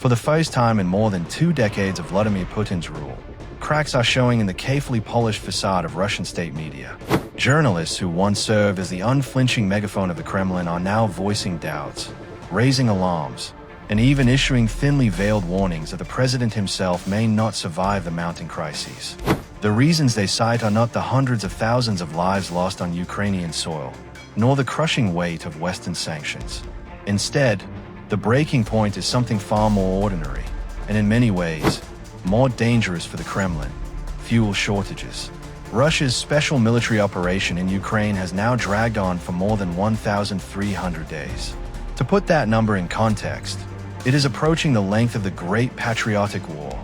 For the first time in more than 2 decades of Vladimir Putin's rule, cracks are showing in the carefully polished facade of Russian state media. Journalists who once served as the unflinching megaphone of the Kremlin are now voicing doubts, raising alarms, and even issuing thinly veiled warnings that the president himself may not survive the mounting crises. The reasons they cite are not the hundreds of thousands of lives lost on Ukrainian soil, nor the crushing weight of Western sanctions. Instead, the breaking point is something far more ordinary, and in many ways, more dangerous for the Kremlin: fuel shortages. Russia's special military operation in Ukraine has now dragged on for more than 1,300 days. To put that number in context, it is approaching the length of the Great Patriotic War,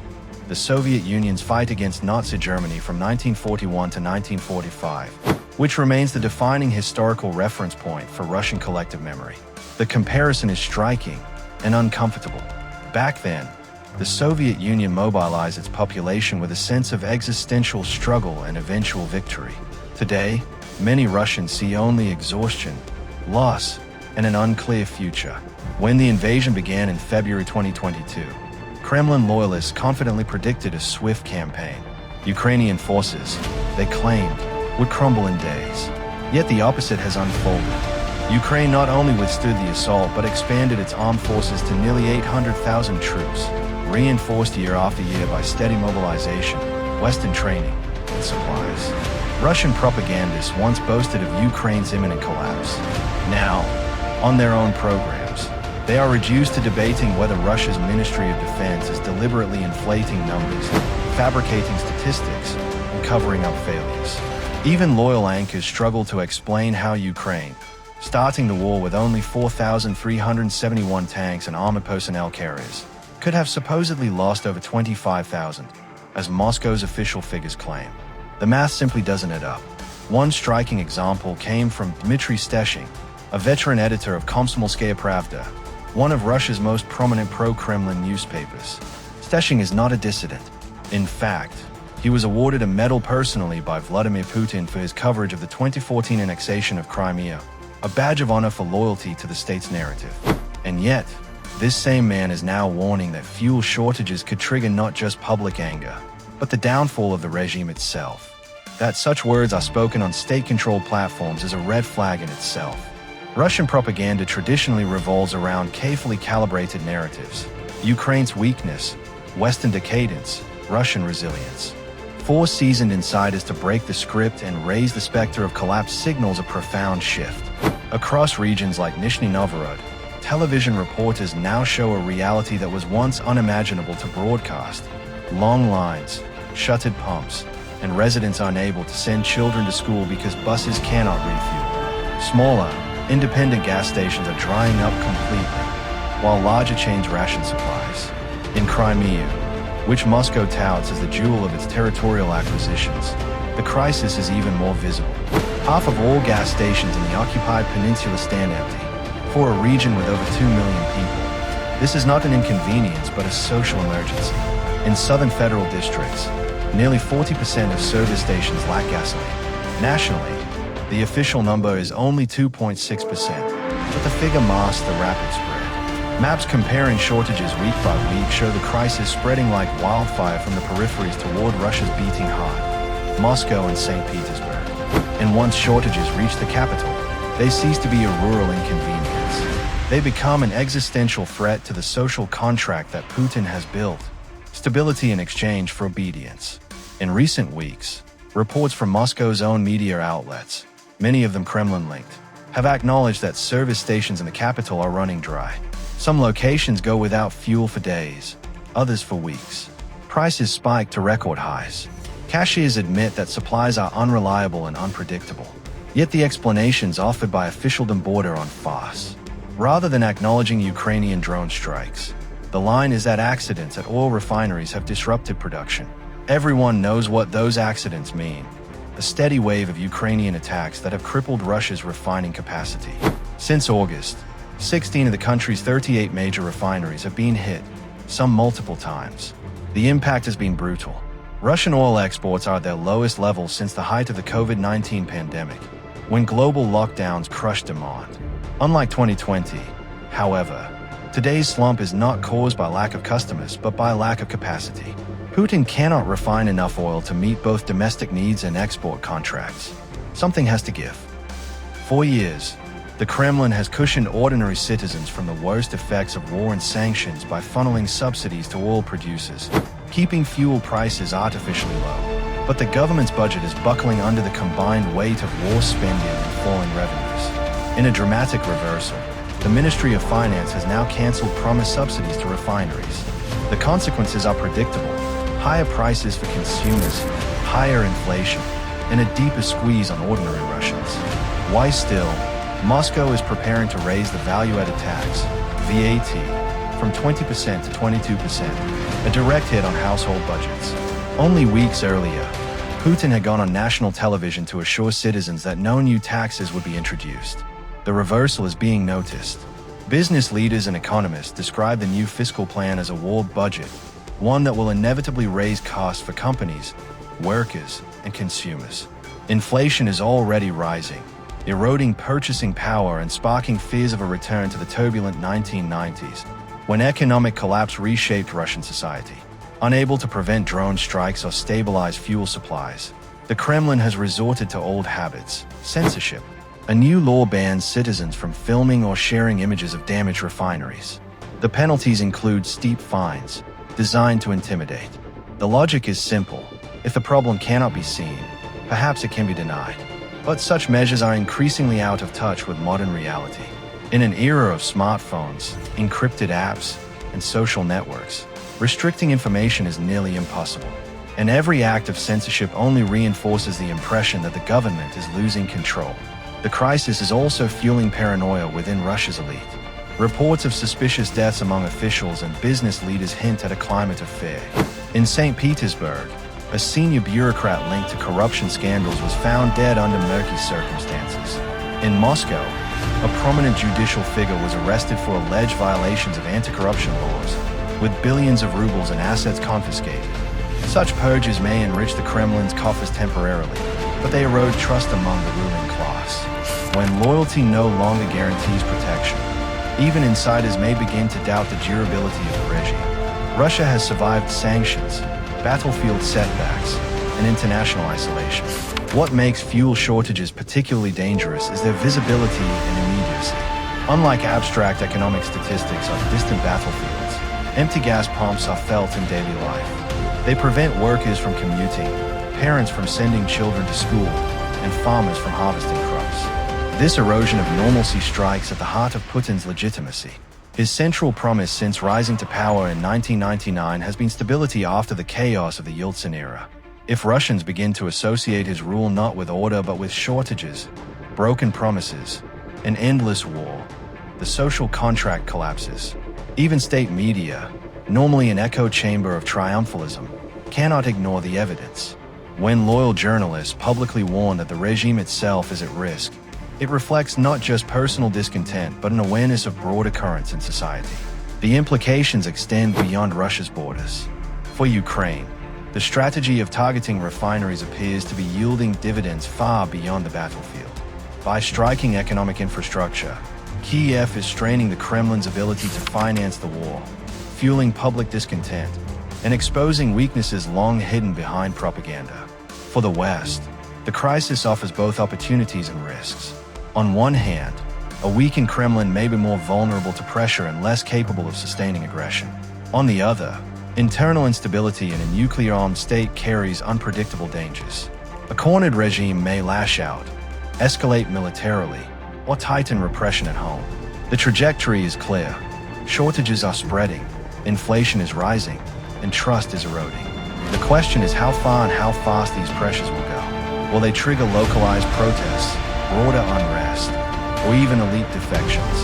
the Soviet Union's fight against Nazi Germany from 1941 to 1945, which remains the defining historical reference point for Russian collective memory. The comparison is striking and uncomfortable. Back then, the Soviet Union mobilized its population with a sense of existential struggle and eventual victory. Today, many Russians see only exhaustion, loss, and an unclear future. When the invasion began in February 2022, Kremlin loyalists confidently predicted a swift campaign. Ukrainian forces, they claimed, would crumble in days. Yet the opposite has unfolded. Ukraine not only withstood the assault but expanded its armed forces to nearly 800,000 troops, reinforced year after year by steady mobilization, Western training, and supplies. Russian propagandists once boasted of Ukraine's imminent collapse. Now, on their own programs, they are reduced to debating whether Russia's Ministry of Defense is deliberately inflating numbers, fabricating statistics, and covering up failures. Even loyal anchors struggle to explain how Ukraine, starting the war with only 4,371 tanks and armored personnel carriers, could have supposedly lost over 25,000, as Moscow's official figures claim. The math simply doesn't add up. One striking example came from Dmitry Steshing, a veteran editor of Komsomolskaya Pravda, one of Russia's most prominent pro-Kremlin newspapers. Steshing is not a dissident. In fact, he was awarded a medal personally by Vladimir Putin for his coverage of the 2014 annexation of Crimea, a badge of honor for loyalty to the state's narrative. And yet, this same man is now warning that fuel shortages could trigger not just public anger, but the downfall of the regime itself. That such words are spoken on state-controlled platforms is a red flag in itself. Russian propaganda traditionally revolves around carefully calibrated narratives: Ukraine's weakness, Western decadence, Russian resilience. For seasoned insiders to break the script and raise the specter of collapse signals a profound shift. Across regions like Nizhny Novgorod, television reporters now show a reality that was once unimaginable to broadcast: long lines, shuttered pumps, and residents unable to send children to school because buses cannot refuel. Smaller, independent gas stations are drying up completely, while larger chains ration supplies. In Crimea, which Moscow touts as the jewel of its territorial acquisitions, the crisis is even more visible. Half of all gas stations in the occupied peninsula stand empty, for a region with over 2 million people. This is not an inconvenience but a social emergency. In southern federal districts, nearly 40% of service stations lack gasoline. Nationally, the official number is only 2.6%, but the figure masks the rapid spread. Maps comparing shortages week by week show the crisis spreading like wildfire from the peripheries toward Russia's beating heart, Moscow and St. Petersburg. And once shortages reach the capital, they cease to be a rural inconvenience. They become an existential threat to the social contract that Putin has built: stability in exchange for obedience. In recent weeks, reports from Moscow's own media outlets, many of them Kremlin-linked, have acknowledged that service stations in the capital are running dry. Some locations go without fuel for days, others for weeks. Prices spike to record highs. Cashiers admit that supplies are unreliable and unpredictable. Yet the explanations offered by officialdom border on farce. Rather than acknowledging Ukrainian drone strikes, the line is that accidents at oil refineries have disrupted production. Everyone knows what those accidents mean: a steady wave of Ukrainian attacks that have crippled Russia's refining capacity. Since August, 16 of the country's 38 major refineries have been hit, some multiple times. The impact has been brutal. Russian oil exports are at their lowest levels since the height of the COVID-19 pandemic, when global lockdowns crushed demand. Unlike 2020, however, Today's slump is not caused by lack of customers, but by lack of capacity. Putin cannot refine enough oil to meet both domestic needs and export contracts. Something has to give. For years, the Kremlin has cushioned ordinary citizens from the worst effects of war and sanctions by funneling subsidies to oil producers, keeping fuel prices artificially low. But the government's budget is buckling under the combined weight of war spending and falling revenues. In a dramatic reversal, the Ministry of Finance has now cancelled promised subsidies to refineries. The consequences are predictable: higher prices for consumers, higher inflation, and a deeper squeeze on ordinary Russians. Why still? Moscow is preparing to raise the value-added tax, VAT, from 20% to 22%, a direct hit on household budgets. Only weeks earlier, Putin had gone on national television to assure citizens that no new taxes would be introduced. The reversal is being noticed. Business leaders and economists describe the new fiscal plan as a war budget, one that will inevitably raise costs for companies, workers, and consumers. Inflation is already rising, eroding purchasing power and sparking fears of a return to the turbulent 1990s, when economic collapse reshaped Russian society. Unable to prevent drone strikes or stabilize fuel supplies, the Kremlin has resorted to old habits: censorship. A new law bans citizens from filming or sharing images of damaged refineries. The penalties include steep fines, designed to intimidate. The logic is simple: if the problem cannot be seen, perhaps it can be denied. But such measures are increasingly out of touch with modern reality. In an era of smartphones, encrypted apps, and social networks, restricting information is nearly impossible. And every act of censorship only reinforces the impression that the government is losing control. The crisis is also fueling paranoia within Russia's elite. Reports of suspicious deaths among officials and business leaders hint at a climate of fear. In St. Petersburg, a senior bureaucrat linked to corruption scandals was found dead under murky circumstances. In Moscow, a prominent judicial figure was arrested for alleged violations of anti-corruption laws, with billions of rubles and assets confiscated. Such purges may enrich the Kremlin's coffers temporarily, but they erode trust among the ruling class. When loyalty no longer guarantees protection, even insiders may begin to doubt the durability of the regime. Russia has survived sanctions, battlefield setbacks, and international isolation. What makes fuel shortages particularly dangerous is their visibility and immediacy. Unlike abstract economic statistics on distant battlefields, empty gas pumps are felt in daily life. They prevent workers from commuting, parents from sending children to school, and farmers from harvesting crops. This erosion of normalcy strikes at the heart of Putin's legitimacy. His central promise since rising to power in 1999 has been stability after the chaos of the Yeltsin era. If Russians begin to associate his rule not with order but with shortages, broken promises, and endless war, the social contract collapses. Even state media, normally an echo chamber of triumphalism, cannot ignore the evidence. When loyal journalists publicly warn that the regime itself is at risk, it reflects not just personal discontent but an awareness of broader currents in society. The implications extend beyond Russia's borders. For Ukraine, the strategy of targeting refineries appears to be yielding dividends far beyond the battlefield. By striking economic infrastructure, Kiev is straining the Kremlin's ability to finance the war, fueling public discontent, and exposing weaknesses long hidden behind propaganda. For the West, the crisis offers both opportunities and risks. On one hand, a weakened Kremlin may be more vulnerable to pressure and less capable of sustaining aggression. On the other, internal instability in a nuclear-armed state carries unpredictable dangers. A cornered regime may lash out, escalate militarily, or tighten repression at home. The trajectory is clear. Shortages are spreading, inflation is rising, and trust is eroding. The question is how far and how fast these pressures will go. Will they trigger localized protests, broader unrest, or even elite defections?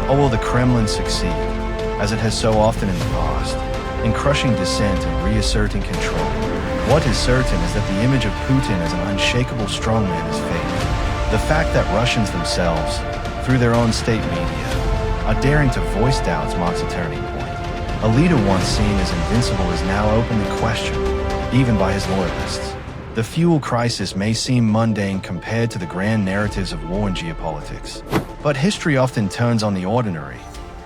Or will the Kremlin succeed, as it has so often in the past, in crushing dissent and reasserting control? What is certain is that the image of Putin as an unshakable strongman is fading. The fact that Russians themselves, through their own state media, are daring to voice doubts marks a turning point. A leader once seen as invincible is now openly questioned, even by his loyalists. The fuel crisis may seem mundane compared to the grand narratives of war and geopolitics. But history often turns on the ordinary.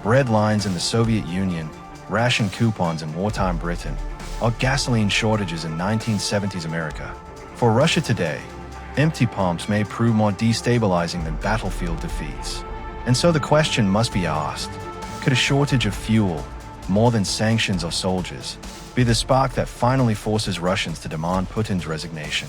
bread lines in the Soviet Union, ration coupons in wartime Britain, or gasoline shortages in 1970s America. For Russia today, empty pumps may prove more destabilizing than battlefield defeats. And so the question must be asked, could a shortage of fuel, more than sanctions or soldiers, be the spark that finally forces Russians to demand Putin's resignation?